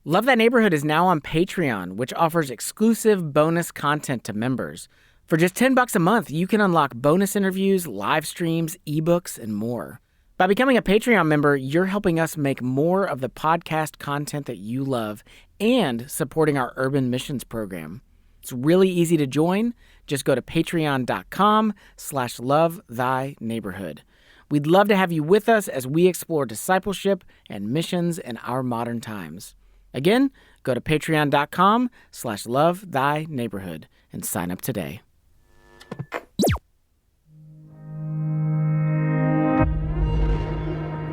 Love That Neighborhood is now on Patreon, which offers exclusive bonus content to members. For just $10 a month, you can unlock bonus interviews, live streams, ebooks, and more. By becoming a Patreon member, you're helping us make more of the podcast content that you love and supporting our urban missions program. It's really easy to join. Just go to patreon.com/lovethineighborhood. We'd love to have you with us as we explore discipleship and missions in our modern times. Again, go to patreon.com/lovethineighborhood and sign up today.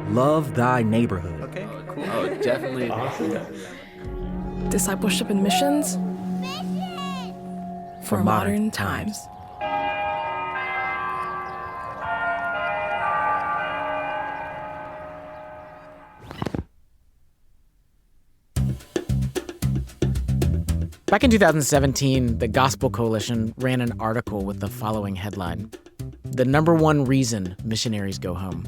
Love Thy Neighborhood. Okay, cool. Oh, definitely. Awesome. Discipleship and missions for modern times. Back in 2017, the Gospel Coalition ran an article with the following headline: "The number one reason missionaries go home."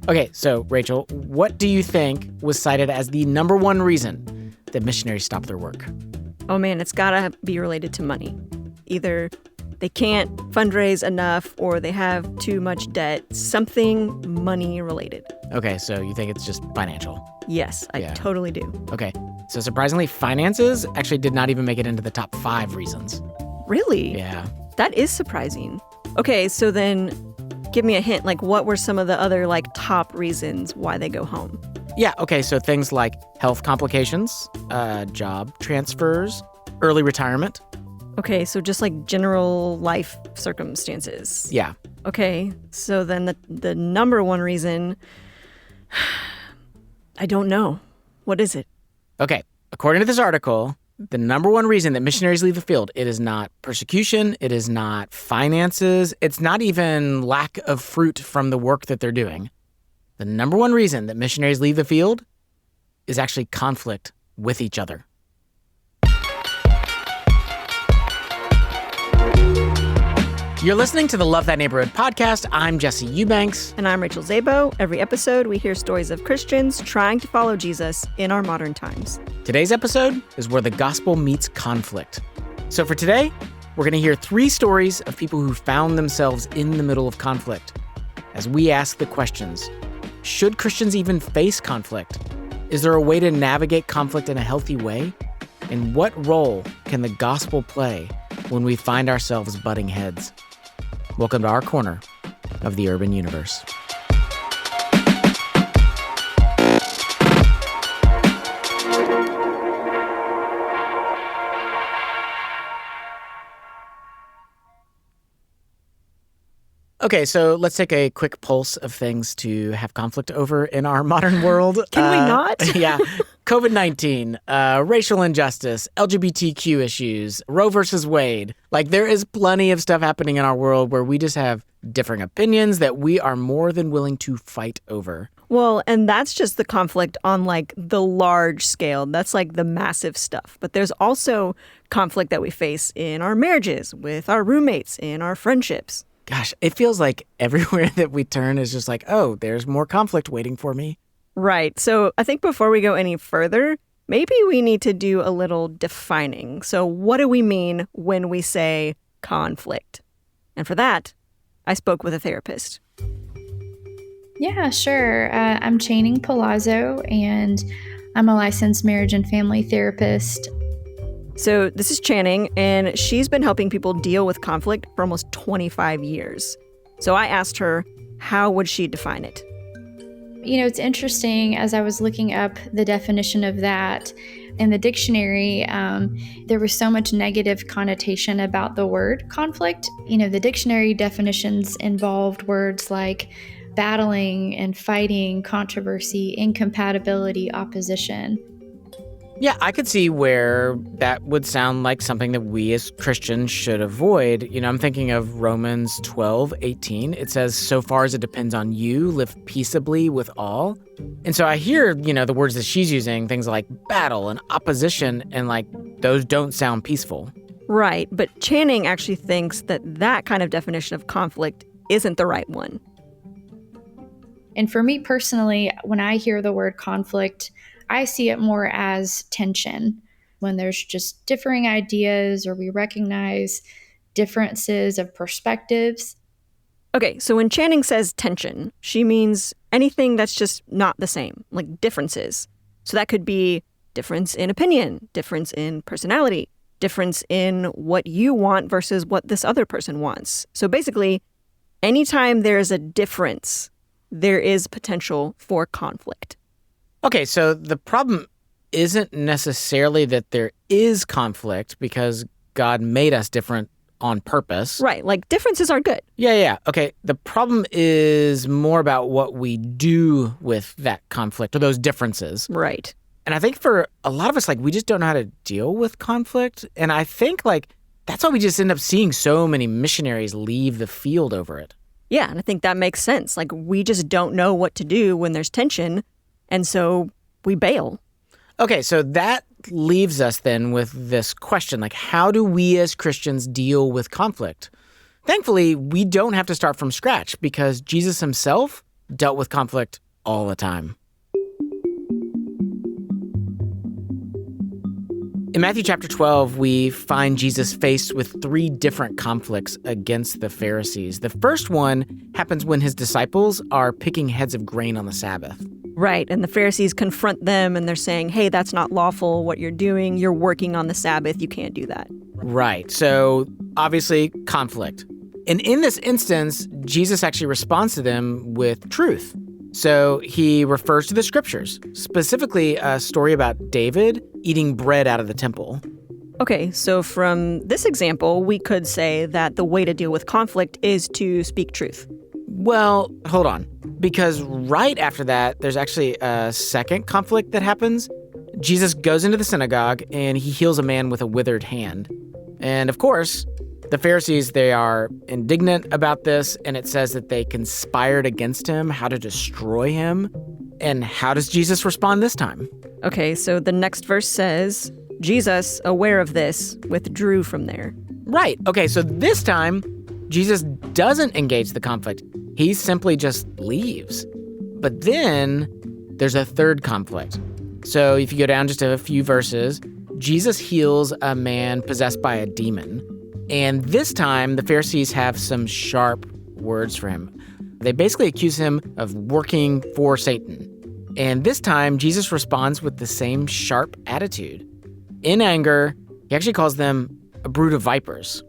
Okay, so Rachel, what do you think was cited as the number one reason that missionaries stop their work? Oh man, it's gotta be related to money. Either they can't fundraise enough or they have too much debt. Something money related. Okay, so you think it's just financial? Yes, I totally do. Okay, so surprisingly, finances actually did not even make it into the top 5 reasons. Really? Yeah. That is surprising. Okay, so then give me a hint. Like, what were some of the other, top reasons why they go home? Yeah, okay, so things like health complications, job transfers, early retirement. Okay, so just general life circumstances. Yeah. Okay, so then the number one reason, I don't know. What is it? Okay, according to this article, the number one reason that missionaries leave the field, it is not persecution, it is not finances, it's not even lack of fruit from the work that they're doing. The number one reason that missionaries leave the field is actually conflict with each other. You're listening to the Love That Neighborhood podcast. I'm Jesse Eubanks. And I'm Rachel Zabo. Every episode, we hear stories of Christians trying to follow Jesus in our modern times. Today's episode is where the gospel meets conflict. So for today, we're going to hear 3 stories of people who found themselves in the middle of conflict. As we ask the questions, should Christians even face conflict? Is there a way to navigate conflict in a healthy way? And what role can the gospel play when we find ourselves butting heads? Welcome to our corner of the urban universe. Okay, so let's take a quick pulse of things to have conflict over in our modern world. Can we not? Yeah. COVID-19, racial injustice, LGBTQ issues, Roe versus Wade. There is plenty of stuff happening in our world where we just have differing opinions that we are more than willing to fight over. Well, and that's just the conflict on the large scale. That's the massive stuff. But there's also conflict that we face in our marriages, with our roommates, in our friendships. Gosh, it feels like everywhere that we turn is just oh, there's more conflict waiting for me. Right. So I think before we go any further, maybe we need to do a little defining. So what do we mean when we say conflict? And for that, I spoke with a therapist. Yeah, sure. I'm Channing Palazzo, and I'm a licensed marriage and family therapist. So this is Channing, and she's been helping people deal with conflict for almost 25 years. So I asked her, how would she define it? It's interesting, as I was looking up the definition of that in the dictionary, there was so much negative connotation about the word conflict. The dictionary definitions involved words like battling and fighting, controversy, incompatibility, opposition. Yeah, I could see where that would sound like something that we as Christians should avoid. I'm thinking of Romans 12:18. It says, "So far as it depends on you, live peaceably with all." And so I hear, the words that she's using, things like battle and opposition, and those don't sound peaceful. Right, but Channing actually thinks that kind of definition of conflict isn't the right one. And for me personally, when I hear the word conflict, I see it more as tension when there's just differing ideas or we recognize differences of perspectives. Okay, so when Channing says tension, she means anything that's just not the same, like differences. So that could be difference in opinion, difference in personality, difference in what you want versus what this other person wants. So basically, anytime there's a difference, there is potential for conflict. Okay, so the problem isn't necessarily that there is conflict because God made us different on purpose. Right, like differences are good. Yeah. Okay, the problem is more about what we do with that conflict or those differences. Right. And I think for a lot of us, like, we just don't know how to deal with conflict. And I think, like, that's why we just end up seeing so many missionaries leave the field over it. Yeah, and I think that makes sense. Like, we just don't know what to do when there's tension, and so we bail. Okay, so that leaves us then with this question, like, how do we as Christians deal with conflict? Thankfully, we don't have to start from scratch because Jesus himself dealt with conflict all the time. In Matthew chapter 12, we find Jesus faced with 3 different conflicts against the Pharisees. The first one happens when his disciples are picking heads of grain on the Sabbath. Right, and the Pharisees confront them and they're saying, hey, that's not lawful, what you're doing, you're working on the Sabbath, you can't do that. Right, so obviously conflict. And in this instance, Jesus actually responds to them with truth. So he refers to the scriptures, specifically a story about David eating bread out of the temple. Okay, so from this example, we could say that the way to deal with conflict is to speak truth. Well, hold on, because right after that, there's actually a second conflict that happens. Jesus goes into the synagogue and he heals a man with a withered hand. And of course, the Pharisees, they are indignant about this, and it says that they conspired against him, how to destroy him. And how does Jesus respond this time? Okay, so the next verse says, Jesus, aware of this, withdrew from there. Right. Okay, so this time, Jesus doesn't engage the conflict. He simply just leaves. But then there's a third conflict. So if you go down just a few verses, Jesus heals a man possessed by a demon. And this time, the Pharisees have some sharp words for him. They basically accuse him of working for Satan. And this time, Jesus responds with the same sharp attitude. In anger, he actually calls them a brood of vipers.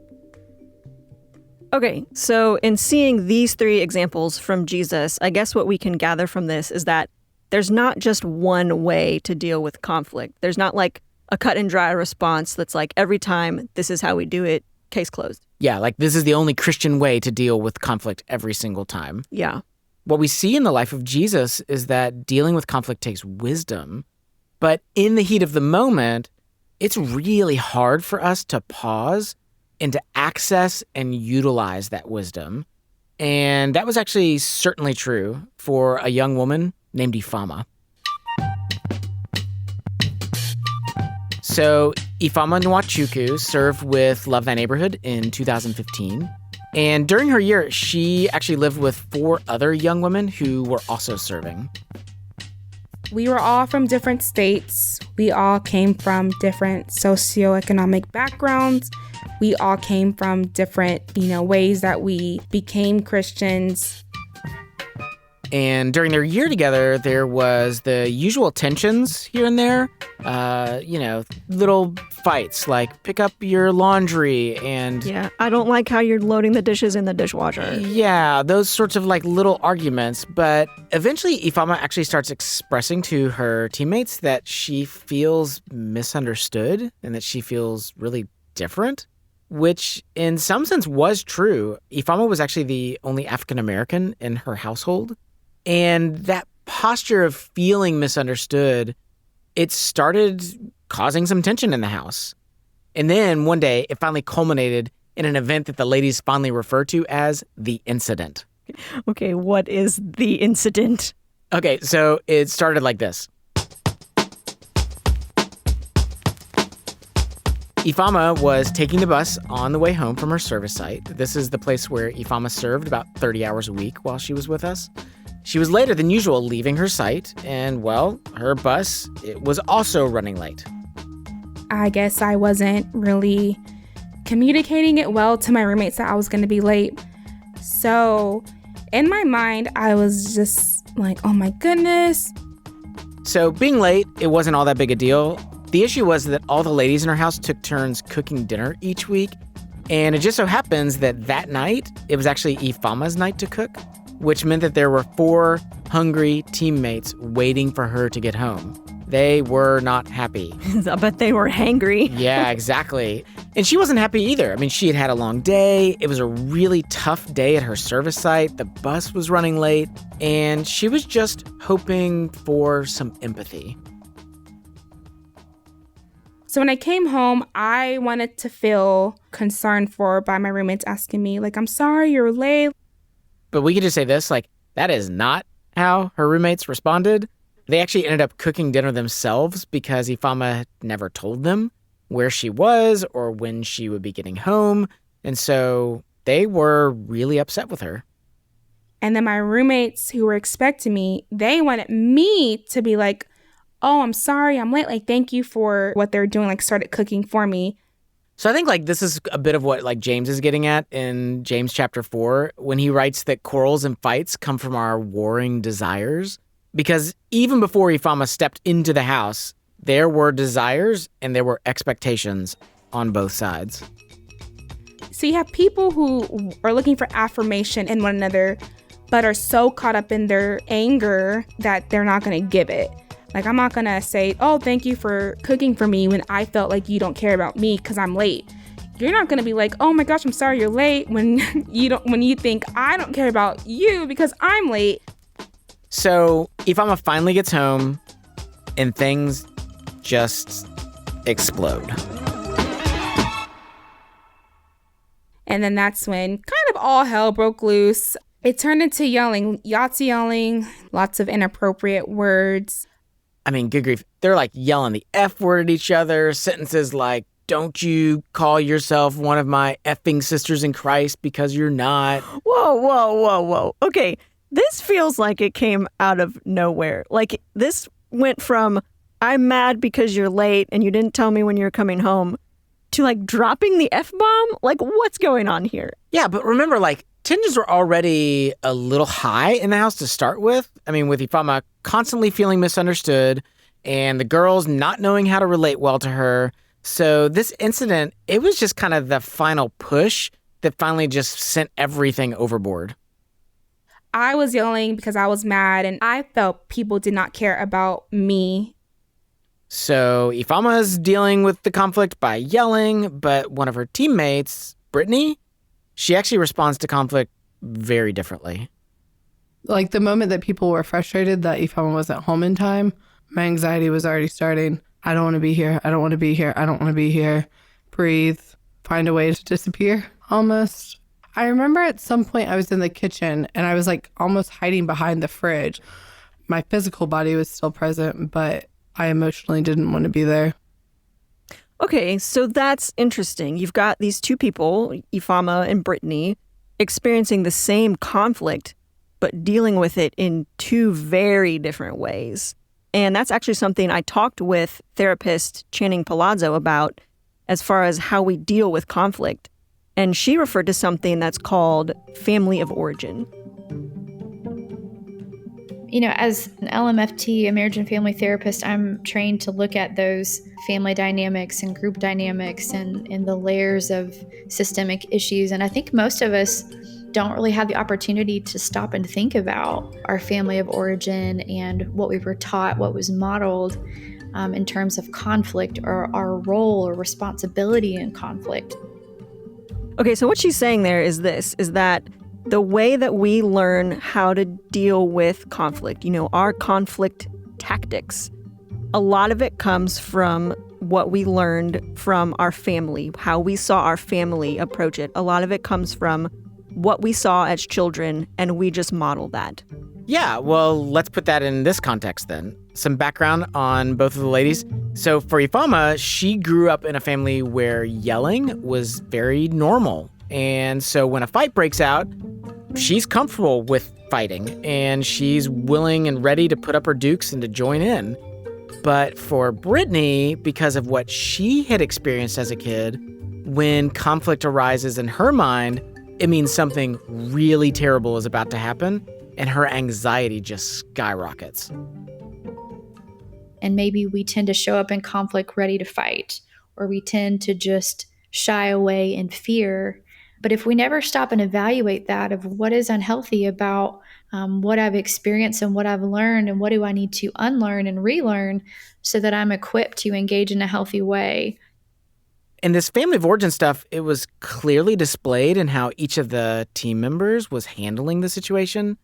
Okay, so in seeing these 3 examples from Jesus, I guess what we can gather from this is that there's not just one way to deal with conflict. There's not like a cut and dry response that's like every time this is how we do it, case closed. Yeah, like this is the only Christian way to deal with conflict every single time. Yeah. What we see in the life of Jesus is that dealing with conflict takes wisdom. But in the heat of the moment, it's really hard for us to pause and to access and utilize that wisdom. And that was actually certainly true for a young woman named Ifama. So Ifama Nwachukwu served with Love Thy Neighborhood in 2015. And during her year, she actually lived with 4 other young women who were also serving. We were all from different states. We all came from different socioeconomic backgrounds. We all came from different, ways that we became Christians. And during their year together, there was the usual tensions here and there. Little fights like pick up your laundry and... Yeah, I don't like how you're loading the dishes in the dishwasher. Yeah, those sorts of like little arguments. But eventually, Ifama actually starts expressing to her teammates that she feels misunderstood and that she feels really different, which in some sense was true. Ifama was actually the only African American in her household. And that posture of feeling misunderstood, it started causing some tension in the house. And then one day, it finally culminated in an event that the ladies fondly refer to as the incident. Okay, what is the incident? Okay, so it started like this. Ifama was taking the bus on the way home from her service site. This is the place where Ifama served about 30 hours a week while she was with us. She was later than usual leaving her site, and, well, her bus, it was also running late. I guess I wasn't really communicating it well to my roommates that I was going to be late. So in my mind, I was just like, oh my goodness. So being late, it wasn't all that big a deal. The issue was that all the ladies in her house took turns cooking dinner each week. And it just so happens that night, it was actually Ifeama's night to cook, which meant that there were 4 hungry teammates waiting for her to get home. They were not happy. I bet they were hangry. Yeah, exactly. And she wasn't happy either. I mean, she had had a long day. It was a really tough day at her service site. The bus was running late. And she was just hoping for some empathy. So when I came home, I wanted to feel concerned for by my roommates asking me, like, I'm sorry you're late. But we could just say this, like, that is not how her roommates responded. They actually ended up cooking dinner themselves because Ifeama had never told them where she was or when she would be getting home. And so they were really upset with her. And then my roommates who were expecting me, they wanted me to be like, oh, I'm sorry, I'm late. Like, thank you for what they're doing, like started cooking for me. So I think like this is a bit of what like James is getting at in James chapter 4 when he writes that quarrels and fights come from our warring desires. Because even before Ifeama stepped into the house, there were desires and there were expectations on both sides. So you have people who are looking for affirmation in one another, but are so caught up in their anger that they're not going to give it. Like, I'm not going to say, oh, thank you for cooking for me when I felt like you don't care about me because I'm late. You're not going to be like, oh my gosh, I'm sorry you're late when you think I don't care about you because I'm late. So Ifeama finally gets home and things just explode. And then that's when kind of all hell broke loose. It turned into yelling, Yahtzee yelling, lots of inappropriate words. I mean, good grief. They're like yelling the F word at each other. Sentences like, don't you call yourself one of my effing sisters in Christ because you're not. Whoa. Okay, this feels like it came out of nowhere. Like, this went from, I'm mad because you're late and you didn't tell me when you're coming home, to like dropping the F-bomb? Like, what's going on here? Yeah, but remember, like, tensions were already a little high in the house to start with. I mean, with Ifeama constantly feeling misunderstood and the girls not knowing how to relate well to her. So this incident, it was just kind of the final push that finally just sent everything overboard. I was yelling because I was mad and I felt people did not care about me. So Ifeama's dealing with the conflict by yelling, but one of her teammates, Brittany, she actually responds to conflict very differently. Like the moment that people were frustrated that Ifeama wasn't home in time, my anxiety was already starting. I don't want to be here. I don't want to be here. I don't want to be here. Breathe. Find a way to disappear, almost. I remember at some point I was in the kitchen and I was like almost hiding behind the fridge. My physical body was still present, but I emotionally didn't want to be there. Okay, so that's interesting. You've got these two people, Ifeama and Brittany, experiencing the same conflict, but dealing with it in two very different ways. And that's actually something I talked with therapist Channing Palazzo about as far as how we deal with conflict. And she referred to something that's called family of origin. You know, as an LMFT, a marriage and family therapist, I'm trained to look at those family dynamics and group dynamics and the layers of systemic issues. And I think most of us don't really have the opportunity to stop and think about our family of origin and what we were taught, what was modeled in terms of conflict or our role or responsibility in conflict. Okay, so what she's saying there is this, is that the way that we learn how to deal with conflict, you know, our conflict tactics, a lot of it comes from what we learned from our family, how we saw our family approach it. A lot of it comes from what we saw as children, and we just model that. Yeah, well, let's put that in this context then. Some background on both of the ladies. So for Ifeama, she grew up in a family where yelling was very normal. And so when a fight breaks out, she's comfortable with fighting, and she's willing and ready to put up her dukes and to join in. But for Brittany, because of what she had experienced as a kid, when conflict arises in her mind, it means something really terrible is about to happen, and her anxiety just skyrockets. And maybe we tend to show up in conflict ready to fight, or we tend to just shy away in fear. But if we never stop and evaluate that of what is unhealthy about what I've experienced and what I've learned, and what do I need to unlearn and relearn so that I'm equipped to engage in a healthy way. And this family of origin stuff, it was clearly displayed in how each of the team members was handling the situation.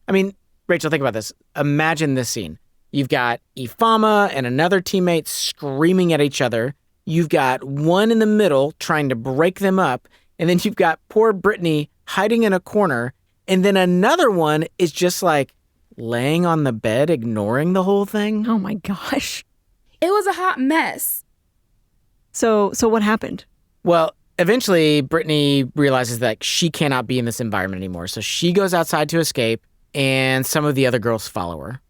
I mean, Rachel, think about this. Imagine this scene. You've got Ifeoma and another teammate screaming at each other. You've got one in the middle trying to break them up. And then you've got poor Brittany hiding in a corner. And then another one is just like laying on the bed, ignoring the whole thing. Oh my gosh. It was a hot mess. So what happened? Well, eventually Brittany realizes that she cannot be in this environment anymore. So she goes outside to escape, and some of the other girls follow her.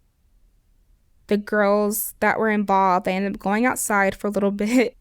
The girls that were involved, they ended up going outside for a little bit.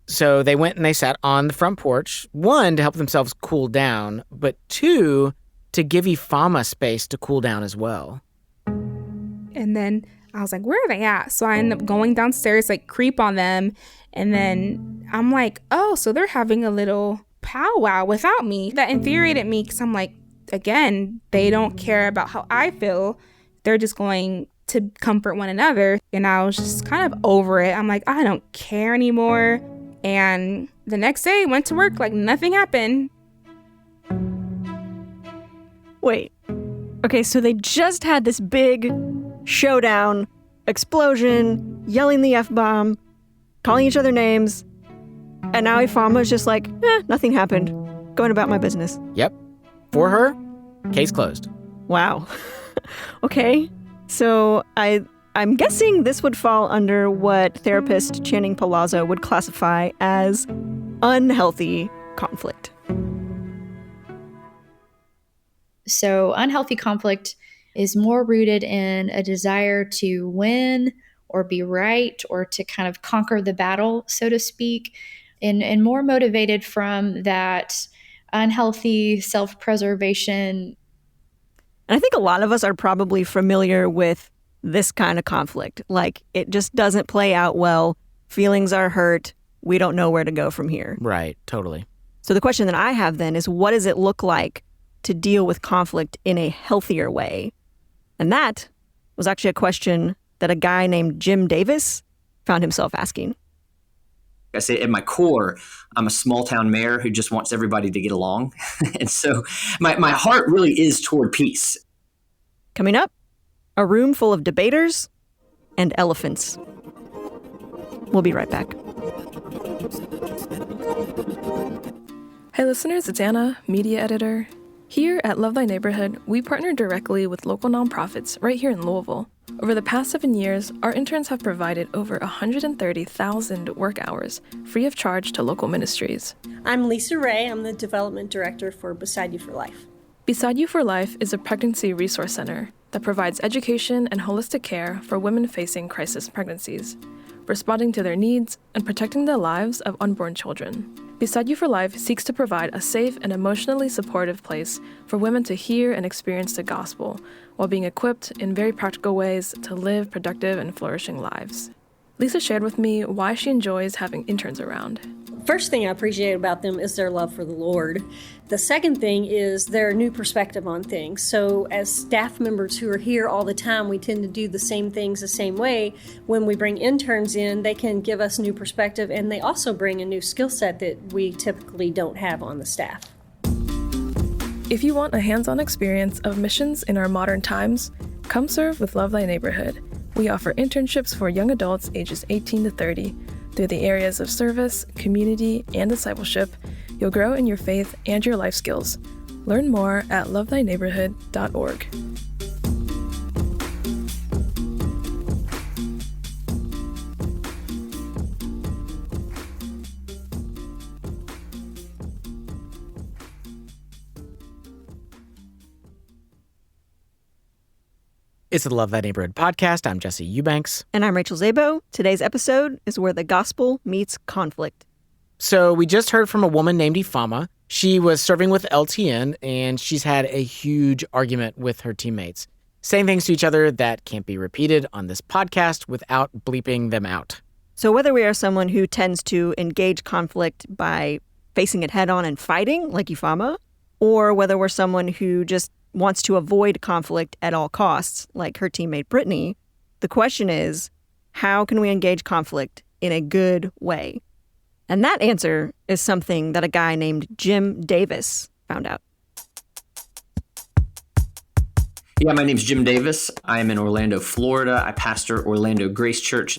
So they went and they sat on the front porch, one, to help themselves cool down, but two, to give Ifeoma space to cool down as well. And then I was like, where are they at? So I ended up going downstairs, like creep on them. And then I'm like, oh, so they're having a little powwow without me. That infuriated me because I'm like, again, they don't care about how I feel. They're just going to comfort one another. And I was just kind of over it. I'm like, I don't care anymore. And the next day, went to work like nothing happened. Wait. Okay, so they just had this big showdown, explosion, yelling the F-bomb, calling each other names, and now Ifeoma's just like, nothing happened. Going about my business. Yep. For her, case closed. Wow. Okay. So I'm guessing this would fall under what therapist Channing Palazzo would classify as unhealthy conflict. So unhealthy conflict is more rooted in a desire to win or be right or to kind of conquer the battle, so to speak, and more motivated from that unhealthy self-preservation. And I think a lot of us are probably familiar with this kind of conflict. Like, it just doesn't play out well. Feelings are hurt. We don't know where to go from here. Right, totally. So the question that I have then is, what does it look like to deal with conflict in a healthier way? And that was actually a question that a guy named Jim Davis found himself asking. I say at my core, I'm a small town mayor who just wants everybody to get along. And so my heart really is toward peace. Coming up, a room full of debaters and elephants. We'll be right back. Hey listeners, it's Anna, media editor. Here at Love Thy Neighborhood, we partner directly with local nonprofits right here in Louisville. Over the past 7 years, our interns have provided over 130,000 work hours free of charge to local ministries. I'm Lisa Ray. I'm the development director for Beside You for Life. Beside You for Life is a pregnancy resource center that provides education and holistic care for women facing crisis pregnancies, responding to their needs and protecting the lives of unborn children. Beside You for Life seeks to provide a safe and emotionally supportive place for women to hear and experience the gospel while being equipped in very practical ways to live productive and flourishing lives. Lisa shared with me why she enjoys having interns around. First thing I appreciate about them is their love for the Lord. The second thing is their new perspective on things. So as staff members who are here all the time, we tend to do the same things the same way. When we bring interns in, they can give us new perspective, and they also bring a new skill set that we typically don't have on the staff. If you want a hands-on experience of missions in our modern times, come serve with Love Thy Neighborhood. We offer internships for young adults ages 18 to 30. Through the areas of service, community, and discipleship, you'll grow in your faith and your life skills. Learn more at lovethyneighborhood.org. It's the Love Thy Neighborhood podcast. I'm Jesse Eubanks. And I'm Rachel Zabo. Today's episode is where the gospel meets conflict. So we just heard from a woman named Ifama. She was serving with LTN, and she's had a huge argument with her teammates, saying things to each other that can't be repeated on this podcast without bleeping them out. So whether we are someone who tends to engage conflict by facing it head on and fighting, like Ifama, or whether we're someone who just wants to avoid conflict at all costs, like her teammate Brittany, the question is, how can we engage conflict in a good way? And that answer is something that a guy named Jim Davis found out. Yeah, my name's Jim Davis. I am in Orlando, Florida. I pastor Orlando Grace Church.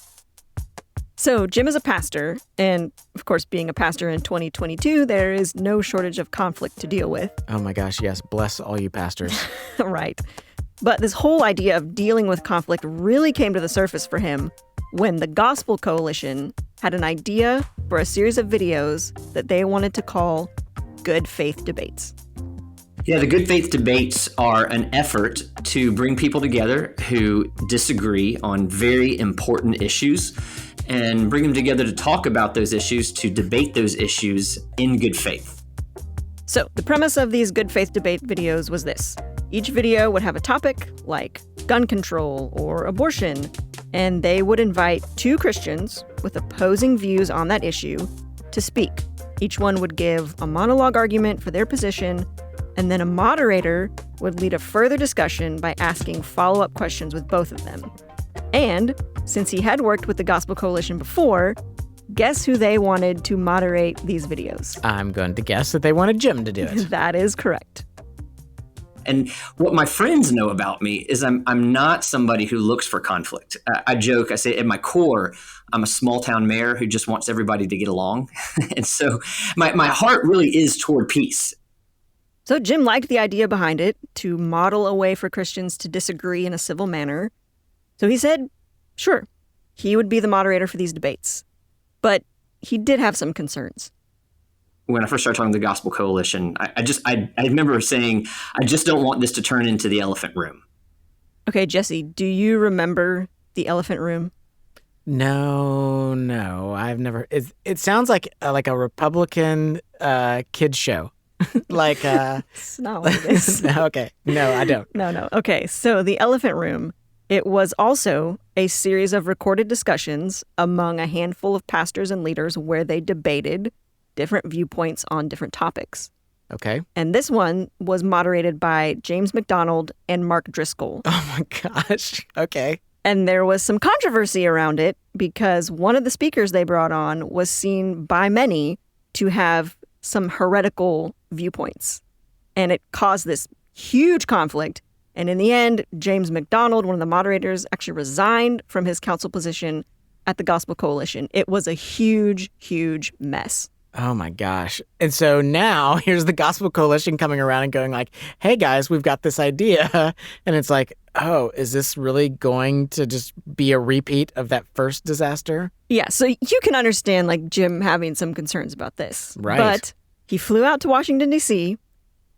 So Jim is a pastor, and of course, being a pastor in 2022, there is no shortage of conflict to deal with. Oh my gosh, yes. Bless all you pastors. Right. But this whole idea of dealing with conflict really came to the surface for him when the Gospel Coalition had an idea for a series of videos that they wanted to call Good Faith Debates. Yeah, the Good Faith Debates are an effort to bring people together who disagree on very important issues and bring them together to talk about those issues, to debate those issues in good faith. So the premise of these Good Faith Debate videos was this. Each video would have a topic like gun control or abortion, and they would invite two Christians with opposing views on that issue to speak. Each one would give a monologue argument for their position, and then a moderator would lead a further discussion by asking follow-up questions with both of them. And since he had worked with the Gospel Coalition before, guess who they wanted to moderate these videos? I'm going to guess that they wanted Jim to do it. That is correct. And what my friends know about me is I'm not somebody who looks for conflict. I joke, I say at my core, I'm a small town mayor who just wants everybody to get along. And so my heart really is toward peace. So Jim liked the idea behind it, to model a way for Christians to disagree in a civil manner. So he said, sure, he would be the moderator for these debates. But he did have some concerns. When I first started talking to the Gospel Coalition, I remember saying, I just don't want this to turn into the elephant room. Okay, Jesse, do you remember the elephant room? No, I've never. It sounds like a Republican kids show. It's not what it is. Okay, no, I don't. No. Okay, so the elephant room, it was also a series of recorded discussions among a handful of pastors and leaders where they debated different viewpoints on different topics. Okay. And this one was moderated by James McDonald and Mark Driscoll. Oh my gosh. Okay. And there was some controversy around it because one of the speakers they brought on was seen by many to have some heretical viewpoints. And it caused this huge conflict. And in the end, James McDonald, one of the moderators, actually resigned from his council position at the Gospel Coalition. It was a huge, huge mess. Oh my gosh. And so now here's the Gospel Coalition coming around and going like, hey guys, we've got this idea. And it's like, oh, is this really going to just be a repeat of that first disaster? Yeah, so you can understand like Jim having some concerns about this. Right. But he flew out to Washington, D.C.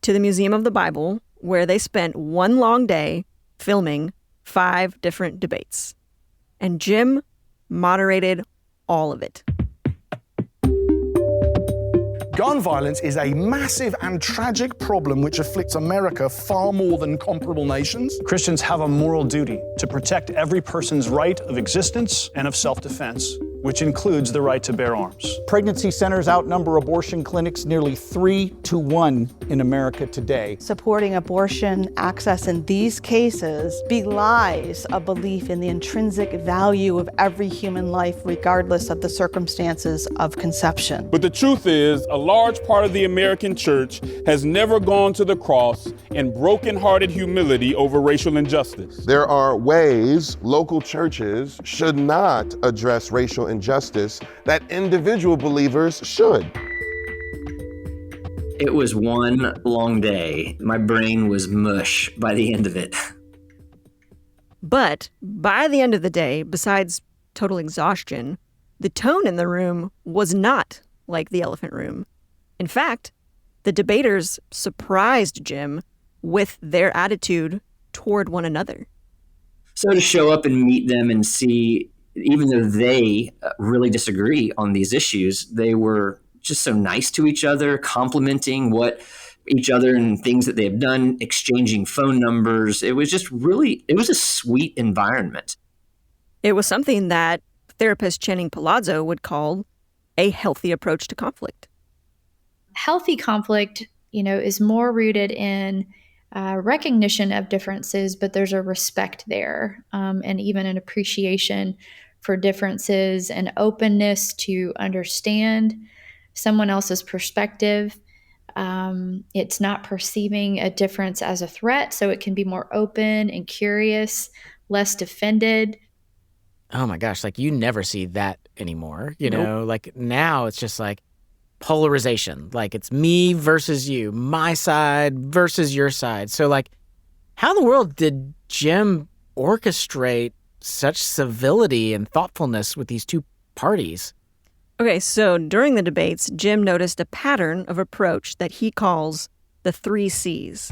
to the Museum of the Bible, where they spent one long day filming 5 different debates. And Jim moderated all of it. Gun violence is a massive and tragic problem which afflicts America far more than comparable nations. Christians have a moral duty to protect every person's right of existence and of self-defense, which includes the right to bear arms. Pregnancy centers outnumber abortion clinics nearly 3-1 in America today. Supporting abortion access in these cases belies a belief in the intrinsic value of every human life, regardless of the circumstances of conception. But the truth is, a large part of the American church has never gone to the cross in broken-hearted humility over racial injustice. There are ways local churches should not address racial injustice that individual believers should. It was one long day. My brain was mush by the end of it. But by the end of the day, besides total exhaustion, the tone in the room was not like the elephant room. In fact, the debaters surprised Jim with their attitude toward one another. So to show up and meet them and see, even though they really disagree on these issues, they were just so nice to each other, complimenting what each other and things that they have done, exchanging phone numbers. It was just it was a sweet environment. It was something that therapist Channing Palazzo would call a healthy approach to conflict. Healthy conflict, is more rooted in recognition of differences, but there's a respect there, and even an appreciation for differences and openness to understand someone else's perspective. It's not perceiving a difference as a threat, so it can be more open and curious, less defended. Oh my gosh, like you never see that anymore. Nope. Like now it's just like polarization. Like it's me versus you, my side versus your side. So like how in the world did Jim orchestrate such civility and thoughtfulness with these two parties? Okay, so during the debates, Jim noticed a pattern of approach that he calls the 3 C's.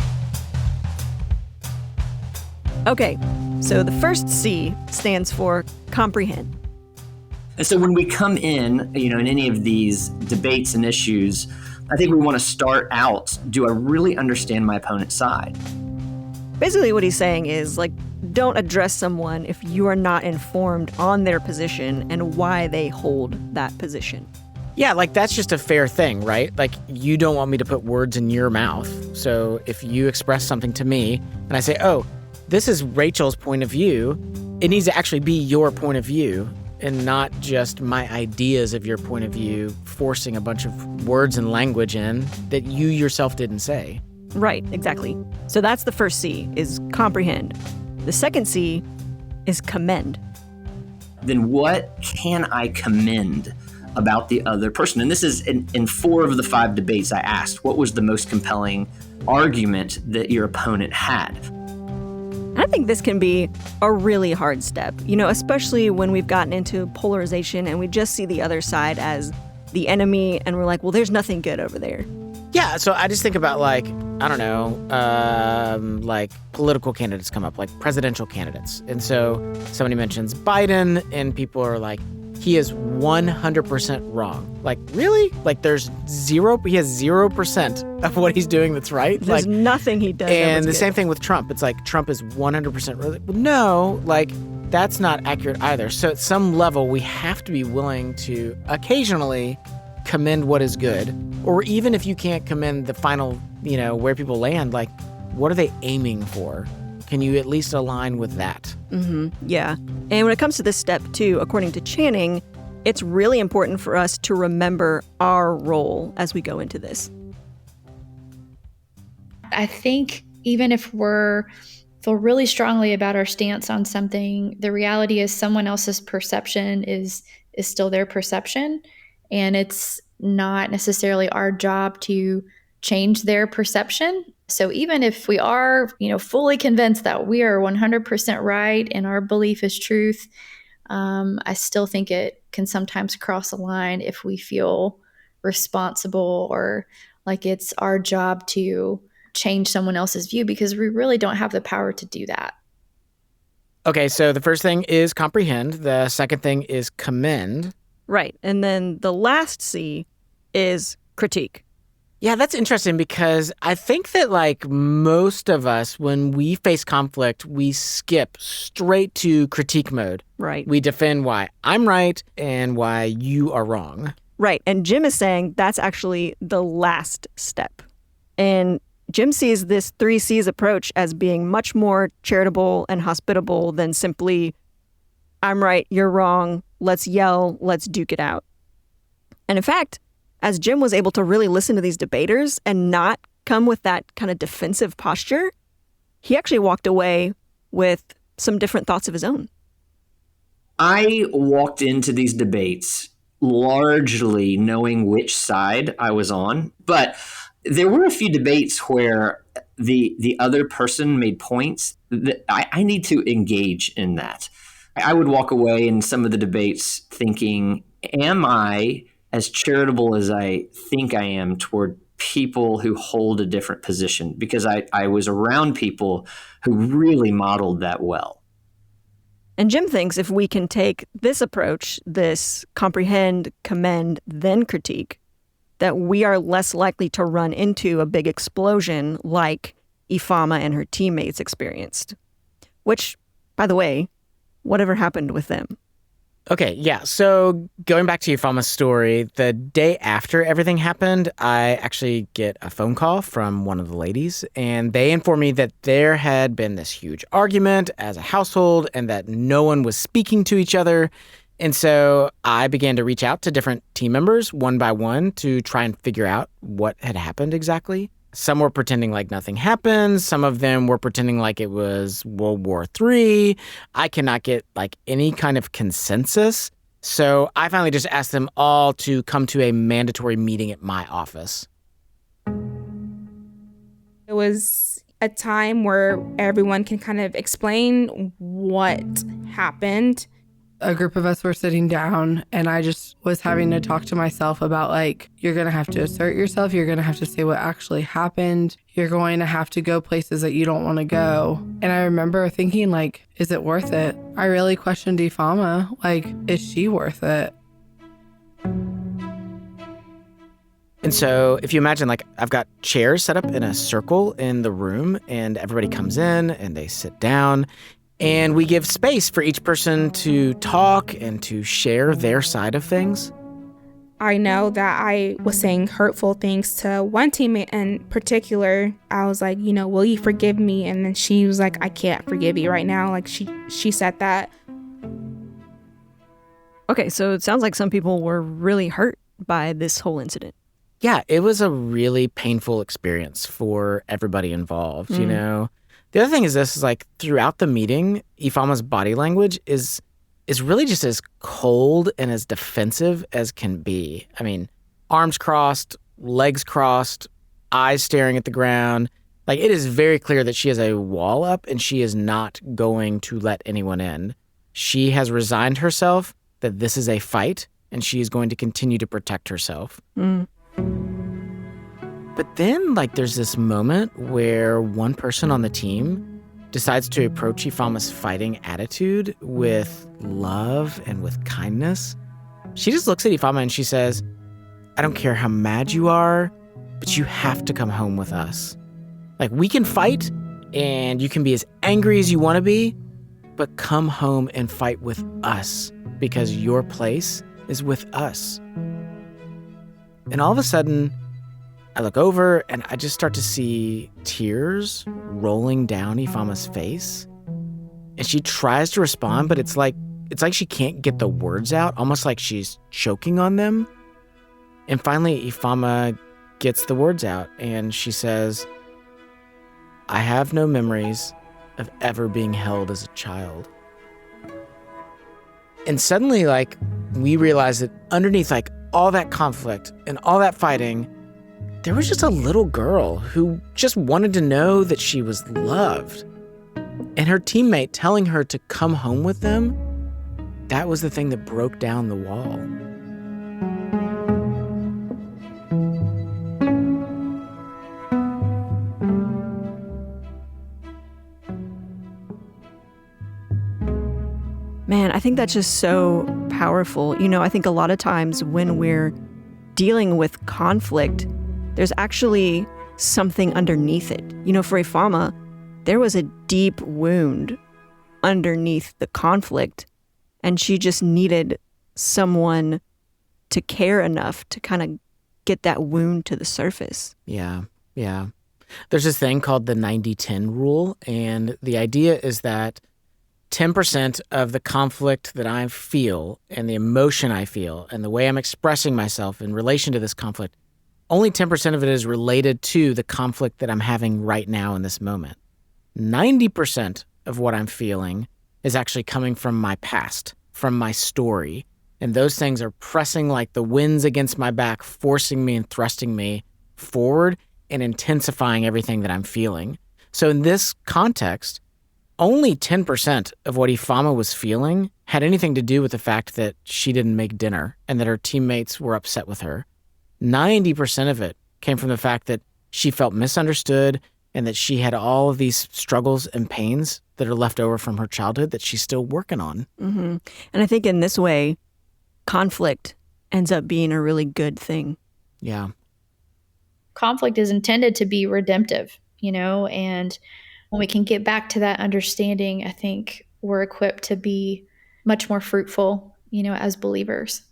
Okay, so the first C stands for comprehend. And so when we come in, in any of these debates and issues, I think we want to start out, do I really understand my opponent's side? Basically what he's saying is, don't address someone if you are not informed on their position and why they hold that position. Yeah, like that's just a fair thing, right? Like you don't want me to put words in your mouth. So if you express something to me and I say, oh, this is Rachel's point of view, it needs to actually be your point of view and not just my ideas of your point of view, forcing a bunch of words and language in that you yourself didn't say. Right, exactly. So that's the first C, is comprehend. The second C is commend. Then what can I commend about the other person? And this is in 4 of the 5 debates I asked, what was the most compelling argument that your opponent had? I think this can be a really hard step, especially when we've gotten into polarization and we just see the other side as the enemy and we're like, well, there's nothing good over there. Yeah, so I just think about like political candidates come up, like presidential candidates. And so somebody mentions Biden and people are like, he is 100% wrong. Like, really? Like he has 0% of what he's doing that's right? There's nothing he does. And the same thing with Trump. It's like Trump is 100% right. Well, no, that's not accurate either. So at some level, we have to be willing to occasionally commend what is good. Or even if you can't commend the final, where people land, like what are they aiming for? Can you at least align with that? Mm-hmm. Yeah. And when it comes to this step, too, according to Channing, it's really important for us to remember our role as we go into this. I think even if feel really strongly about our stance on something, the reality is someone else's perception is still their perception. And it's not necessarily our job to change their perception. So even if we are, fully convinced that we are 100% right and our belief is truth, I still think it can sometimes cross a line if we feel responsible or like it's our job to change someone else's view, because we really don't have the power to do that. Okay, so the first thing is comprehend. The second thing is commend. Right. And then the last C is critique. Yeah, that's interesting because I think that most of us, when we face conflict, we skip straight to critique mode. Right. We defend why I'm right and why you are wrong. Right. And Jim is saying that's actually the last step. And Jim sees this 3 C's approach as being much more charitable and hospitable than simply, I'm right, you're wrong, let's yell, let's duke it out. And in fact, as Jim was able to really listen to these debaters and not come with that kind of defensive posture, he actually walked away with some different thoughts of his own. I walked into these debates largely knowing which side I was on, but there were a few debates where the other person made points that I need to engage in that. I would walk away in some of the debates thinking, am I as charitable as I think I am toward people who hold a different position? Because I was around people who really modeled that well. And Jim thinks if we can take this approach, this comprehend, commend, then critique, that we are less likely to run into a big explosion like Ifeoma and her teammates experienced. Which, by the way, whatever happened with them? Okay, yeah. So going back to Ifeoma's story, the day after everything happened, I actually get a phone call from one of the ladies, and they informed me that there had been this huge argument as a household and that no one was speaking to each other. And so I began to reach out to different team members one by one to try and figure out what had happened exactly. Some were pretending like nothing happened. Some of them were pretending like it was World War III. I cannot get like any kind of consensus. So I finally just asked them all to come to a mandatory meeting at my office. It was a time where everyone can kind of explain what happened. A group of us were sitting down and I just was having to talk to myself about like, you're going to have to assert yourself. You're going to have to say what actually happened. You're going to have to go places that you don't want to go. And I remember thinking like, is it worth it? I really questioned Ifeoma. Like, is she worth it? And so if you imagine, like, I've got chairs set up in a circle in the room and everybody comes in and they sit down. And we give space for each person to talk and to share their side of things. I know that I was saying hurtful things to one teammate in particular. I was like, will you forgive me? And then she was like, I can't forgive you right now. Like she said that. Okay, so it sounds like some people were really hurt by this whole incident. Yeah, it was a really painful experience for everybody involved, you know? The other thing is this, is like throughout the meeting, Ifeoma's body language is really just as cold and as defensive as can be. I mean, arms crossed, legs crossed, eyes staring at the ground. Like, it is very clear that she has a wall up and she is not going to let anyone in. She has resigned herself that this is a fight and she is going to continue to protect herself. But then, like, there's this moment where one person on the team decides to approach Ifeoma's fighting attitude with love and with kindness. She just looks at Ifeoma and she says, I don't care how mad you are, but you have to come home with us. Like, we can fight and you can be as angry as you want to be, but come home and fight with us because your place is with us. And all of a sudden, I look over and I just start to see tears rolling down Ifeoma's face. And she tries to respond, but it's like she can't get the words out, almost like she's choking on them. And finally, Ifeoma gets the words out and she says, I have no memories of ever being held as a child. And suddenly, like, we realize that underneath, like, all that conflict and all that fighting, there was just a little girl who just wanted to know that she was loved. And her teammate telling her to come home with them, that was the thing that broke down the wall. Man, I think that's just so powerful. I think a lot of times when we're dealing with conflict, there's actually something underneath it. For Ifeoma, there was a deep wound underneath the conflict, and she just needed someone to care enough to kind of get that wound to the surface. Yeah. There's this thing called the 90-10 rule, and the idea is that 10% of the conflict that I feel and the emotion I feel and the way I'm expressing myself in relation to this conflict, only 10% of it is related to the conflict that I'm having right now in this moment. 90% of what I'm feeling is actually coming from my past, from my story. And those things are pressing like the winds against my back, forcing me and thrusting me forward and intensifying everything that I'm feeling. So in this context, only 10% of what Ifeoma was feeling had anything to do with the fact that she didn't make dinner and that her teammates were upset with her. 90% of it came from the fact that she felt misunderstood and that she had all of these struggles and pains that are left over from her childhood that she's still working on. Mm-hmm. And I think in this way, conflict ends up being a really good thing. Yeah. Conflict is intended to be redemptive, and when we can get back to that understanding, I think we're equipped to be much more fruitful, as believers.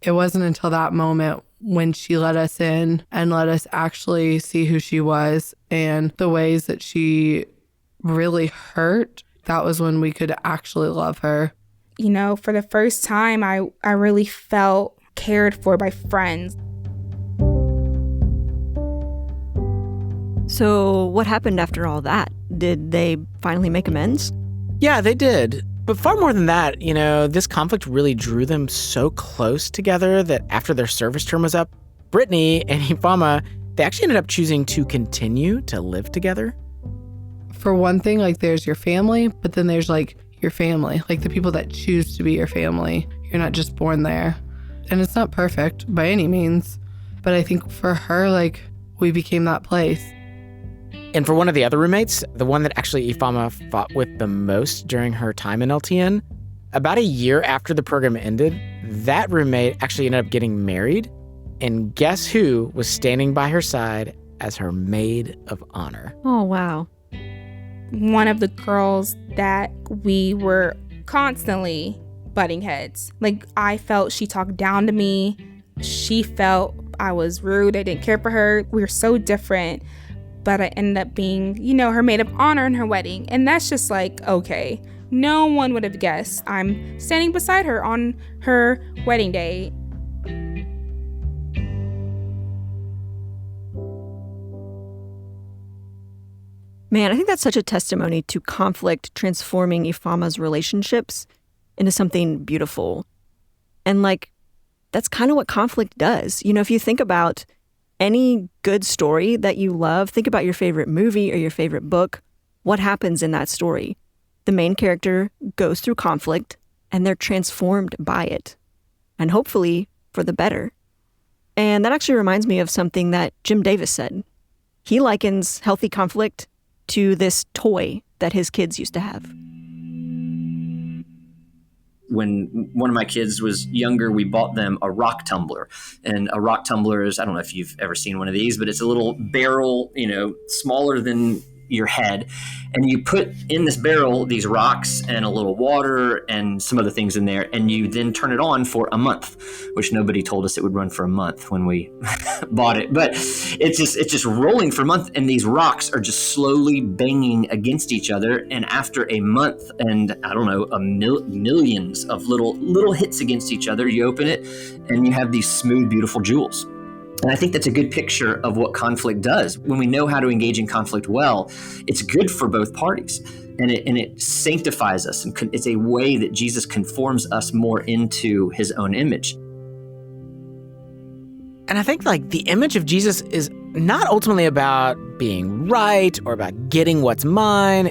It wasn't until that moment when she let us in and let us actually see who she was and the ways that she really hurt, that was when we could actually love her. For the first time, I really felt cared for by friends. So what happened after all that? Did they finally make amends? Yeah, they did. But far more than that, this conflict really drew them so close together that after their service term was up, Brittany and Ifeoma, they actually ended up choosing to continue to live together. For one thing, there's your family, but then there's your family, the people that choose to be your family. You're not just born there. And it's not perfect by any means, but I think for her, we became that place. And for one of the other roommates, the one that actually Ifeoma fought with the most during her time in LTN, about a year after the program ended, that roommate actually ended up getting married. And guess who was standing by her side as her maid of honor? Oh, wow. One of the girls that we were constantly butting heads. I felt she talked down to me. She felt I was rude. I didn't care for her. We were so different. But I ended up being, her maid of honor in her wedding. And that's just okay. No one would have guessed I'm standing beside her on her wedding day. Man, I think that's such a testimony to conflict transforming Ifeoma's relationships into something beautiful. And that's kind of what conflict does. If you think about any good story that you love, think about your favorite movie or your favorite book. What happens in that story? The main character goes through conflict and they're transformed by it. And hopefully for the better. And that actually reminds me of something that Jim Davis said. He likens healthy conflict to this toy that his kids used to have. When one of my kids was younger, we bought them a rock tumbler. And a rock tumbler is, I don't know if you've ever seen one of these, but it's a little barrel, smaller than your head. And you put in this barrel these rocks and a little water and some other things in there. And you then turn it on for a month, which nobody told us it would run for a month when we bought it. But it's just rolling for a month. And these rocks are just slowly banging against each other. And after a month and I don't know, millions of little hits against each other, you open it and you have these smooth, beautiful jewels. And I think that's a good picture of what conflict does. When we know how to engage in conflict well, it's good for both parties. And it sanctifies us. And it's a way that Jesus conforms us more into his own image. And I think the image of Jesus is not ultimately about being right or about getting what's mine.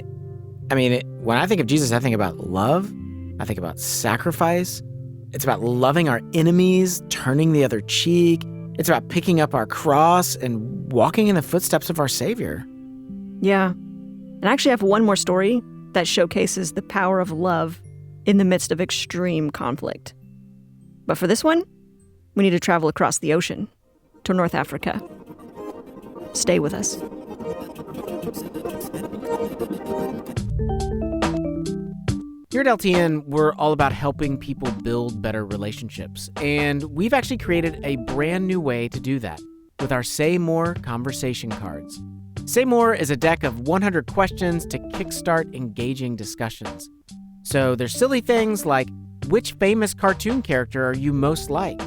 I mean, when I think of Jesus, I think about love. I think about sacrifice. It's about loving our enemies, turning the other cheek. It's about picking up our cross and walking in the footsteps of our Savior. Yeah. And I actually have one more story that showcases the power of love in the midst of extreme conflict. But for this one, we need to travel across the ocean to North Africa. Stay with us. Here at LTN, we're all about helping people build better relationships. And we've actually created a brand new way to do that with our Say More conversation cards. Say More is a deck of 100 questions to kickstart engaging discussions. So there's silly things like, which famous cartoon character are you most like?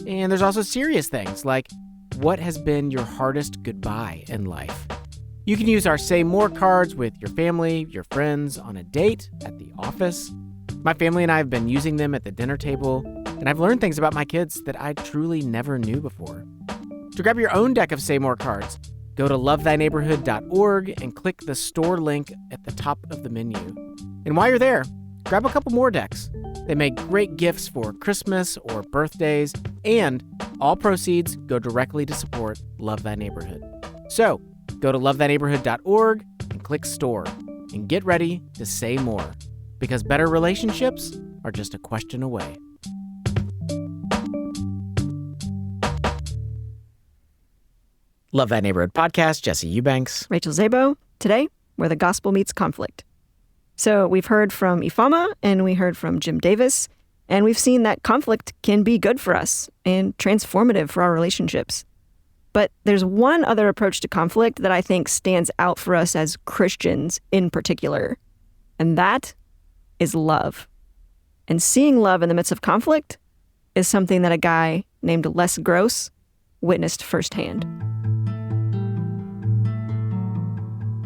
And there's also serious things like, what has been your hardest goodbye in life? You can use our Say More cards with your family, your friends, on a date, at the office. My family and I have been using them at the dinner table, and I've learned things about my kids that I truly never knew before. To grab your own deck of Say More cards, go to lovethyneighborhood.org and click the store link at the top of the menu. And while you're there, grab a couple more decks. They make great gifts for Christmas or birthdays, and all proceeds go directly to support Love Thy Neighborhood. So, Go to lovethatneighborhood.org and click store and get ready to say more, because better relationships are just a question away. Love That Neighborhood podcast, Jesse Eubanks. Rachel Zabo. Today, where the gospel meets conflict. So we've heard from Ifeoma and we heard from Jim Davis, and we've seen that conflict can be good for us and transformative for our relationships. But there's one other approach to conflict that I think stands out for us as Christians in particular, and that is love. And seeing love in the midst of conflict is something that a guy named Les Gross witnessed firsthand.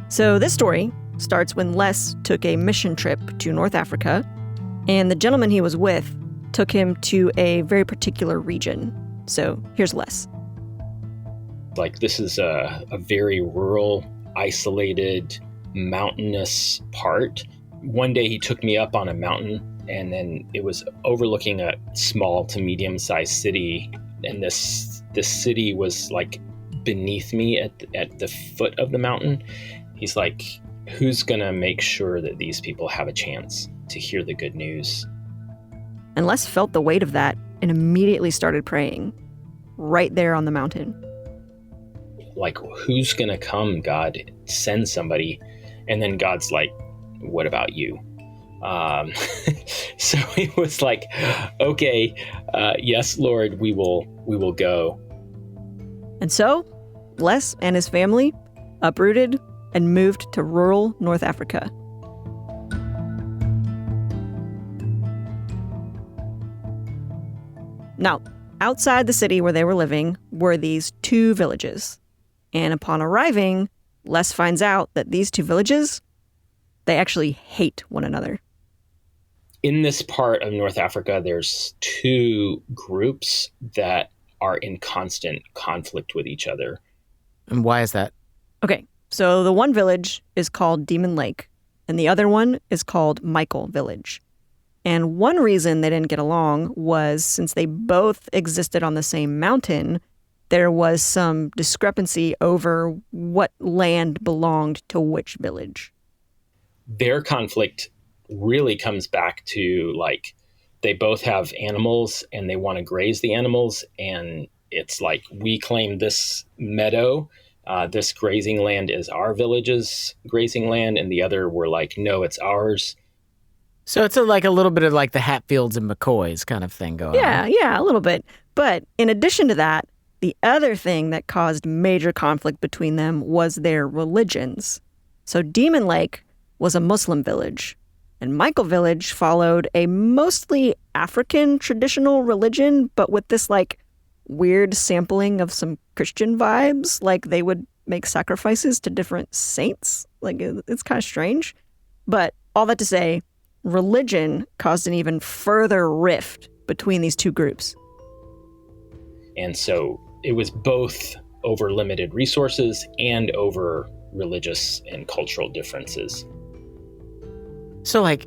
So this story starts when Les took a mission trip to North Africa, and the gentleman he was with took him to a very particular region. So here's Les. Like, this is a very rural, isolated, mountainous part. One day he took me up on a mountain, and then it was overlooking a small to medium-sized city, and this city was like beneath me at the foot of the mountain. He's like, who's gonna make sure that these people have a chance to hear the good news? And Les felt the weight of that and immediately started praying right there on the mountain. Like, who's gonna come, God? Send somebody. And then God's like, what about you? So he was like, okay, yes, Lord, we will go. And so Les and his family uprooted and moved to rural North Africa. Now, outside the city where they were living were these two villages. And upon arriving, Les finds out that these two villages, they actually hate one another. In this part of North Africa, there's two groups that are in constant conflict with each other. And why is that? Okay, so the one village is called Demon Lake, and the other one is called Michael Village. And one reason they didn't get along was since they both existed on the same mountain, there was some discrepancy over what land belonged to which village. Their conflict really comes back to, like, they both have animals and they want to graze the animals. And it's like, we claim this meadow, this grazing land is our village's grazing land. And the other were like, no, it's ours. So it's like a little bit of like the Hatfields and McCoys kind of thing going on. Yeah, a little bit. But in addition to that, the other thing that caused major conflict between them was their religions. So Demon Lake was a Muslim village, and Michael Village followed a mostly African traditional religion, but with this like weird sampling of some Christian vibes. Like they would make sacrifices to different saints. Like it's kind of strange. But all that to say, religion caused an even further rift between these two groups. And so it was both over limited resources and over religious and cultural differences. So, like,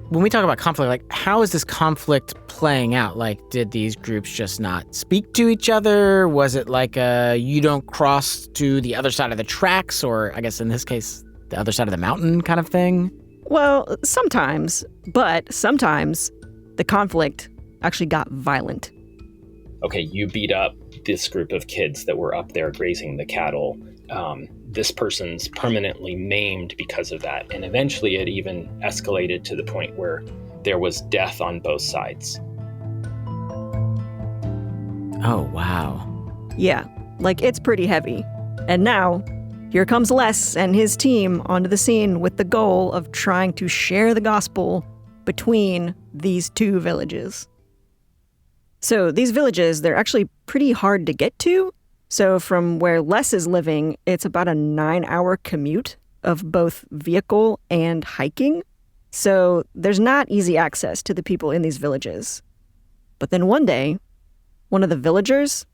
when we talk about conflict, like, how is this conflict playing out? Like, did these groups just not speak to each other? Was it like you don't cross to the other side of the tracks, or I guess in this case, the other side of the mountain kind of thing? Well, sometimes, but sometimes the conflict actually got violent. Okay, you beat up this group of kids that were up there grazing the cattle. This person's permanently maimed because of that. And eventually it even escalated to the point where there was death on both sides. Oh, wow. Yeah, like it's pretty heavy. And now, here comes Les and his team onto the scene with the goal of trying to share the gospel between these two villages. So these villages, they're actually pretty hard to get to. So from where Les is living, it's about a 9-hour commute of both vehicle and hiking. So there's not easy access to the people in these villages. But then one day, one of the villagers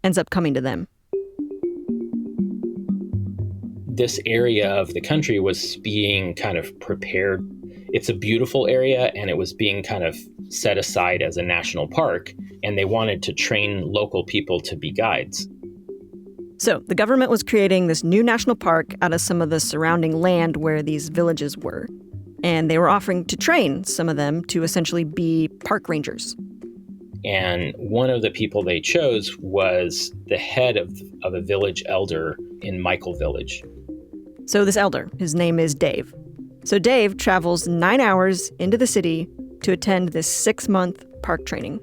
ends up coming to them. This area of the country was being kind of prepared. It's a beautiful area, and it was being kind of set aside as a national park, and they wanted to train local people to be guides. So the government was creating this new national park out of some of the surrounding land where these villages were. And they were offering to train some of them to essentially be park rangers. And one of the people they chose was the head of a village elder in Michael Village. So this elder, his name is Dave. So Dave travels 9 hours into the city to attend this 6-month park training.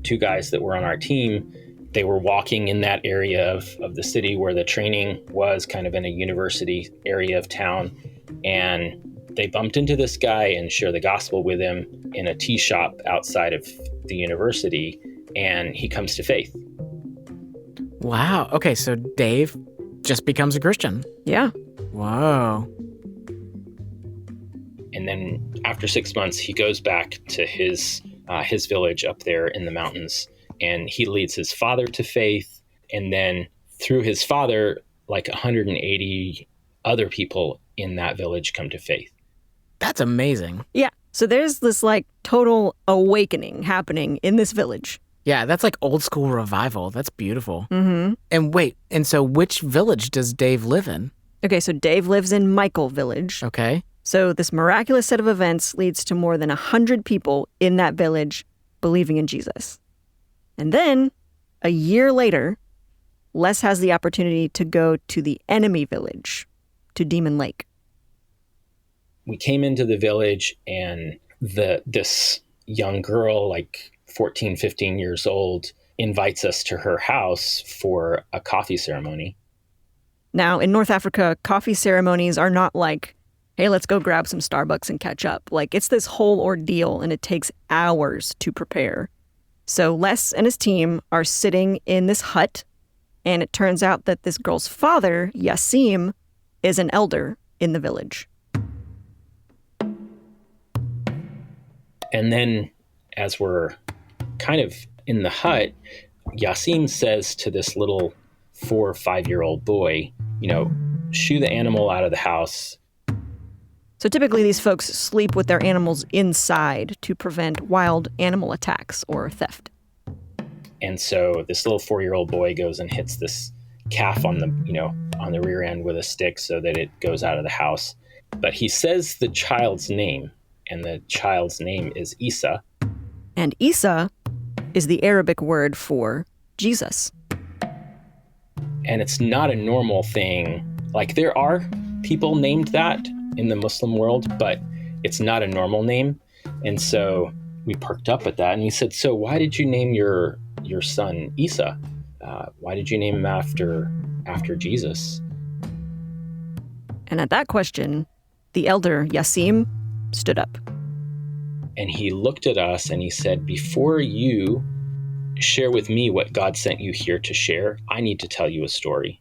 2 guys that were on our team, they were walking in that area of the city where the training was, kind of in a university area of town. And they bumped into this guy and shared the gospel with him in a tea shop outside of the university, and he comes to faith. Wow. Okay, so Dave just becomes a Christian. Yeah. Whoa. And then after 6 months, he goes back to his village up there in the mountains, and he leads his father to faith. And then through his father, like 180 other people in that village come to faith. That's amazing. Yeah. So there's this like total awakening happening in this village. Yeah, that's like old school revival. That's beautiful. Mm-hmm. And wait, and so which village does Dave live in? Okay, so Dave lives in Michael Village. Okay. So this miraculous set of events leads to more than 100 people in that village believing in Jesus. And then, a year later, Les has the opportunity to go to the enemy village, to Demon Lake. We came into the village, and this young girl, like 14, 15 years old, invites us to her house for a coffee ceremony. Now, in North Africa, coffee ceremonies are not like, hey, let's go grab some Starbucks and catch up. Like, it's this whole ordeal, and it takes hours to prepare. So Les and his team are sitting in this hut, and it turns out that this girl's father, Yassim, is an elder in the village. And then, as we're kind of in the hut, Yassim says to this little 4 or 5-year-old boy, shoo the animal out of the house. So typically these folks sleep with their animals inside to prevent wild animal attacks or theft. And so this little 4-year-old boy goes and hits this calf on the rear end with a stick so that it goes out of the house. But he says the child's name, and the child's name is Isa. And Isa is the Arabic word for Jesus. And it's not a normal thing. Like, there are people named that in the Muslim world, but it's not a normal name. And so we perked up at that, and he said, so why did you name your son Isa? Why did you name him after Jesus? And at that question, the elder Yassim stood up. And he looked at us and he said, before you share with me what God sent you here to share, I need to tell you a story.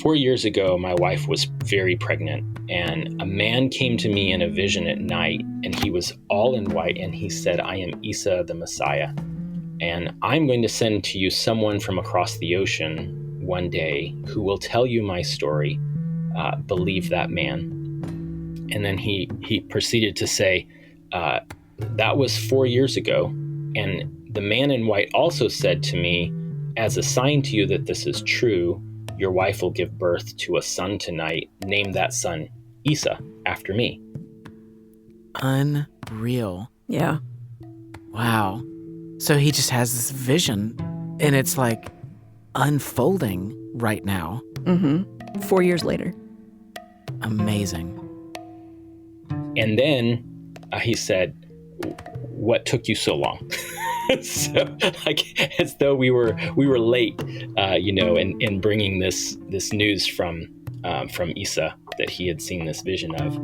4 years ago, my wife was very pregnant, and a man came to me in a vision at night, and he was all in white, and he said, I am Isa the Messiah, and I'm going to send to you someone from across the ocean one day who will tell you my story. Believe that man. And then he proceeded to say, that was 4 years ago, and the man in white also said to me, as a sign to you that this is true, your wife will give birth to a son tonight. Name that son Isa, after me. Unreal. Yeah. Wow. So he just has this vision, and it's like unfolding right now. Mm-hmm. 4 years later. Amazing. And then he said, what took you so long? So, like, as though we were late, in bringing this news from Isa that he had seen this vision of.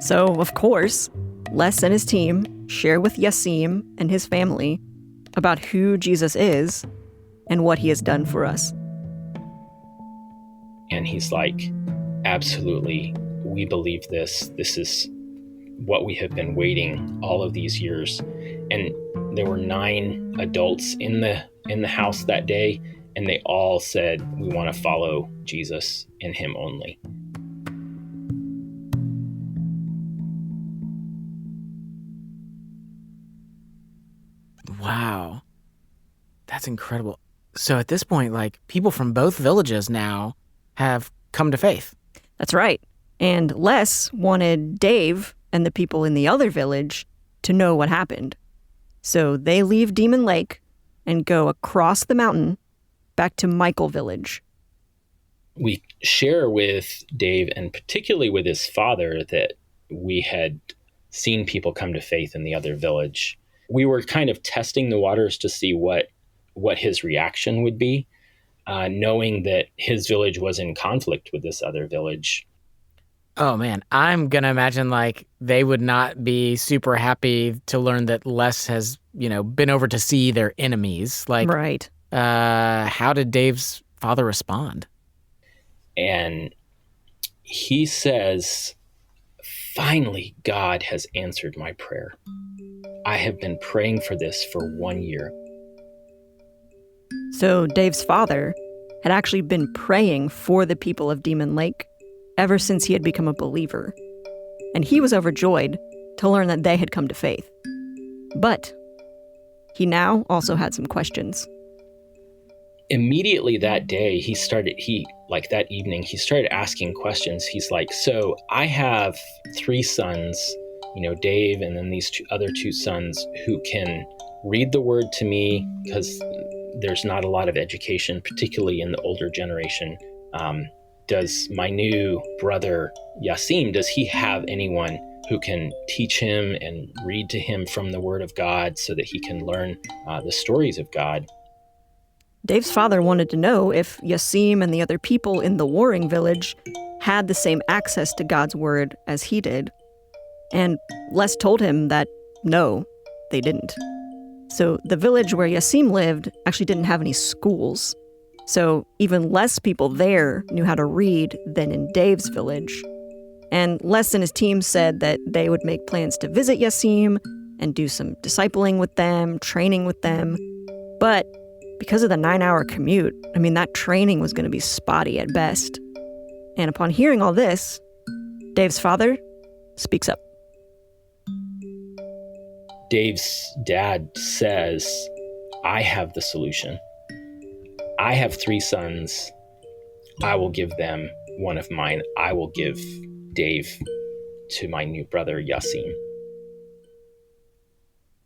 So, of course, Les and his team share with Yassim and his family about who Jesus is and what he has done for us. And he's like, absolutely, we believe this. This is what we have been waiting all of these years. And there were 9 adults in the house that day, and they all said, we want to follow Jesus and him only. That's incredible. So at this point, like, people from both villages now have come to faith. That's right. And Les wanted Dave and the people in the other village to know what happened. So they leave Demon Lake and go across the mountain back to Michael Village. We share with Dave, and particularly with his father, that we had seen people come to faith in the other village. We were kind of testing the waters to see what his reaction would be, knowing that his village was in conflict with this other village. Oh man, I'm going to imagine like they would not be super happy to learn that Les has, been over to see their enemies. Like, right. How did Dave's father respond? And he says, "Finally, God has answered my prayer. I have been praying for this for 1 year." So Dave's father had actually been praying for the people of Demon Lake ever since he had become a believer. And he was overjoyed to learn that they had come to faith. But he now also had some questions. Immediately that day, that evening, he started asking questions. He's like, "So I have 3 sons, Dave, and then these other 2 sons who can read the word to me, because there's not a lot of education, particularly in the older generation. Does my new brother Yasim, does he have anyone who can teach him and read to him from the word of God so that he can learn the stories of God?" Dave's father wanted to know if Yasim and the other people in the warring village had the same access to God's word as he did. And Les told him that no, they didn't. So the village where Yasim lived actually didn't have any schools. So even less people there knew how to read than in Dave's village. And Les and his team said that they would make plans to visit Yasim and do some discipling with them, training with them. But because of the 9-hour commute, that training was going to be spotty at best. And upon hearing all this, Dave's father speaks up. Dave's dad says, "I have the solution. I have 3 sons. I will give them one of mine. I will give Dave to my new brother, Yasim."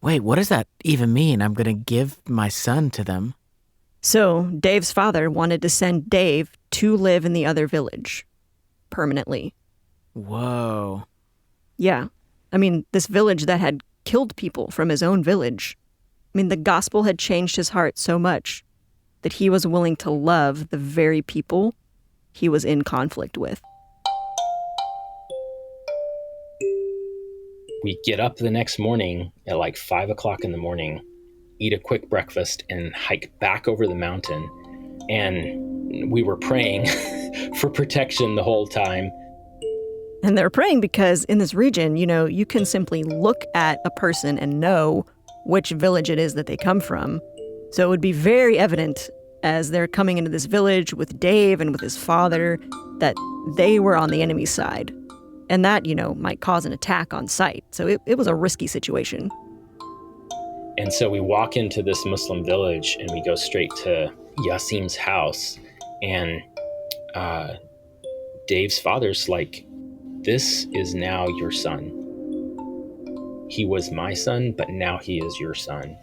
Wait, what does that even mean? I'm going to give my son to them? So Dave's father wanted to send Dave to live in the other village permanently. Whoa. Yeah. This village that had killed people from his own village. The gospel had changed his heart so much that he was willing to love the very people he was in conflict with. We get up the next morning at like 5 o'clock in the morning, eat a quick breakfast, and hike back over the mountain. And we were praying for protection the whole time. And they're praying because in this region, you can simply look at a person and know which village it is that they come from. So it would be very evident as they're coming into this village with Dave and with his father that they were on the enemy's side. And that, might cause an attack on sight. So it was a risky situation. And so we walk into this Muslim village and we go straight to Yasim's house. And Dave's father's like, "This is now your son. He was my son, but now he is your son."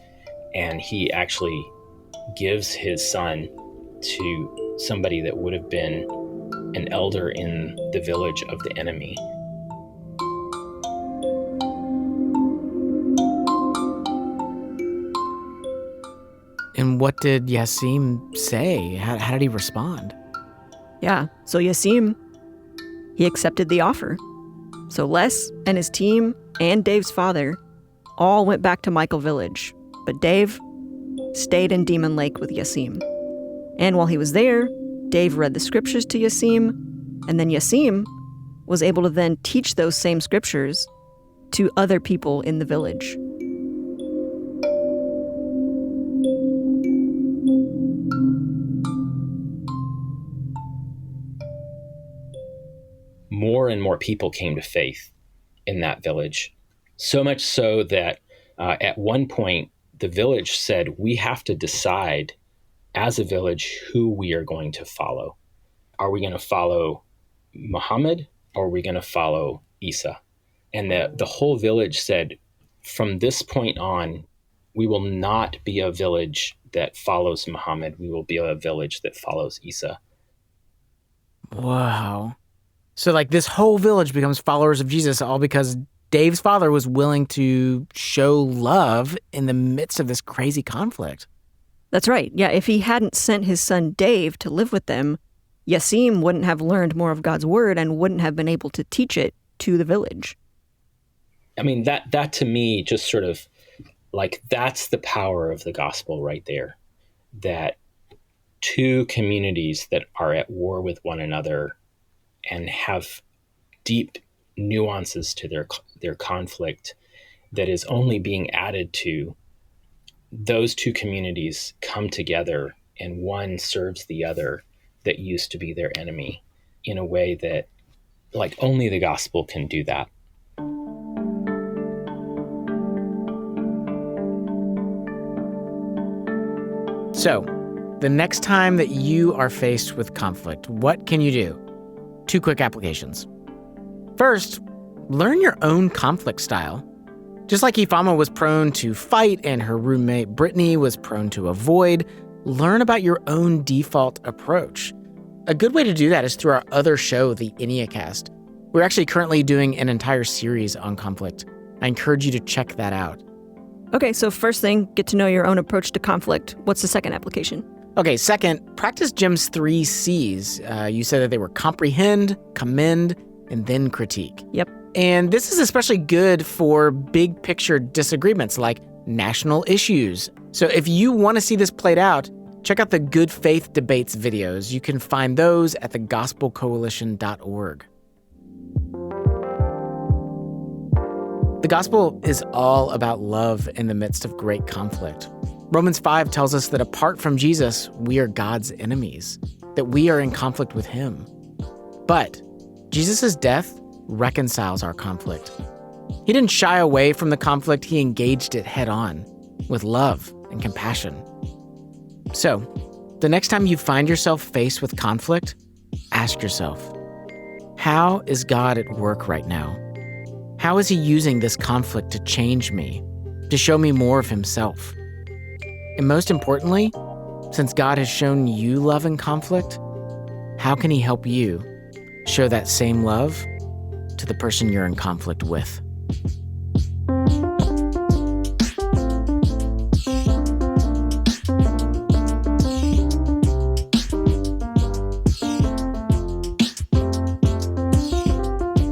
And he actually gives his son to somebody that would have been an elder in the village of the enemy. And what did Yasim say? How did he respond? Yeah, so Yasim, he accepted the offer. So Les and his team and Dave's father all went back to Michael Village, but Dave stayed in Demon Lake with Yasim. And while he was there, Dave read the scriptures to Yasim, and then Yasim was able to then teach those same scriptures to other people in the village. More and more people came to faith in that village. So much so that at one point, the village said, we have to decide as a village who we are going to follow. Are we going to follow Muhammad or are we going to follow Isa? And the whole village said, from this point on, we will not be a village that follows Muhammad. We will be a village that follows Isa. Wow. So like this whole village becomes followers of Jesus, all because Dave's father was willing to show love in the midst of this crazy conflict. That's right. Yeah, if he hadn't sent his son Dave to live with them, Yassim wouldn't have learned more of God's word and wouldn't have been able to teach it to the village. I mean, that to me just sort of like, that's the power of the gospel right there. That two communities that are at war with one another and have deep nuances to their conflict that is only being added to, those two communities come together and one serves the other that used to be their enemy in a way that like only the gospel can do that. So, the next time that you are faced with conflict, what can you do? 2 quick applications. First, learn your own conflict style. Just like Ifeoma was prone to fight and her roommate Brittany was prone to avoid, learn about your own default approach. A good way to do that is through our other show, the Enneacast. We're actually currently doing an entire series on conflict. I encourage you to check that out. Okay, so first thing, get to know your own approach to conflict. What's the second application? Okay, second, practice Jim's 3 C's. You said that they were comprehend, commend, and then critique. Yep. And this is especially good for big picture disagreements like national issues. So if you want to see this played out, check out the Good Faith Debates videos. You can find those at thegospelcoalition.org. The gospel is all about love in the midst of great conflict. Romans 5 tells us that apart from Jesus, we are God's enemies, that we are in conflict with him. But Jesus' death reconciles our conflict. He didn't shy away from the conflict, he engaged it head on with love and compassion. So, the next time you find yourself faced with conflict, ask yourself, how is God at work right now? How is he using this conflict to change me, to show me more of himself? And most importantly, since God has shown you love in conflict, how can he help you show that same love to the person you're in conflict with?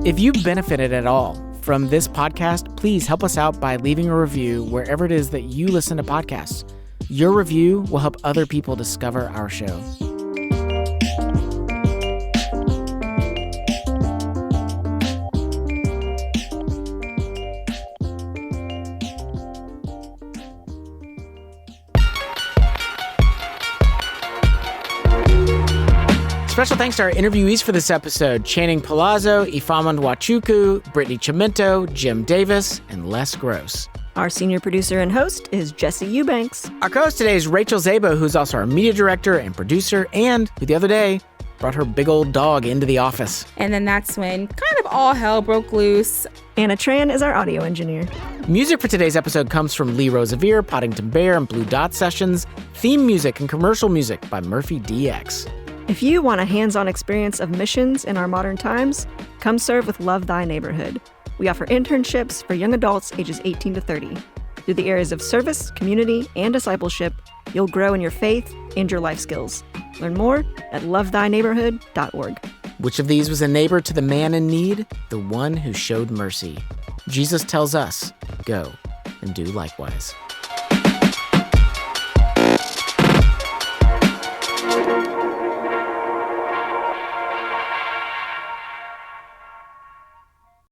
If you benefited at all from this podcast, please help us out by leaving a review wherever it is that you listen to podcasts. Your review will help other people discover our show. Special thanks to our interviewees for this episode, Channing Palazzo, Ifeoma Nwachukwu, Brittany Chimento, Jim Davis, and Les Gross. Our senior producer and host is Jesse Eubanks. Our co-host today is Rachel Zabo, who's also our media director and producer, and who the other day brought her big old dog into the office. And then that's when kind of all hell broke loose. Anna Tran is our audio engineer. Music for today's episode comes from Lee Rosevere, Poddington Bear, and Blue Dot Sessions. Theme music and commercial music by Murphy DX. If you want a hands-on experience of missions in our modern times, come serve with Love Thy Neighborhood. We offer internships for young adults ages 18 to 30. Through the areas of service, community, and discipleship, you'll grow in your faith and your life skills. Learn more at lovethyneighborhood.org. Which of these was a neighbor to the man in need? The one who showed mercy. Jesus tells us, go and do likewise.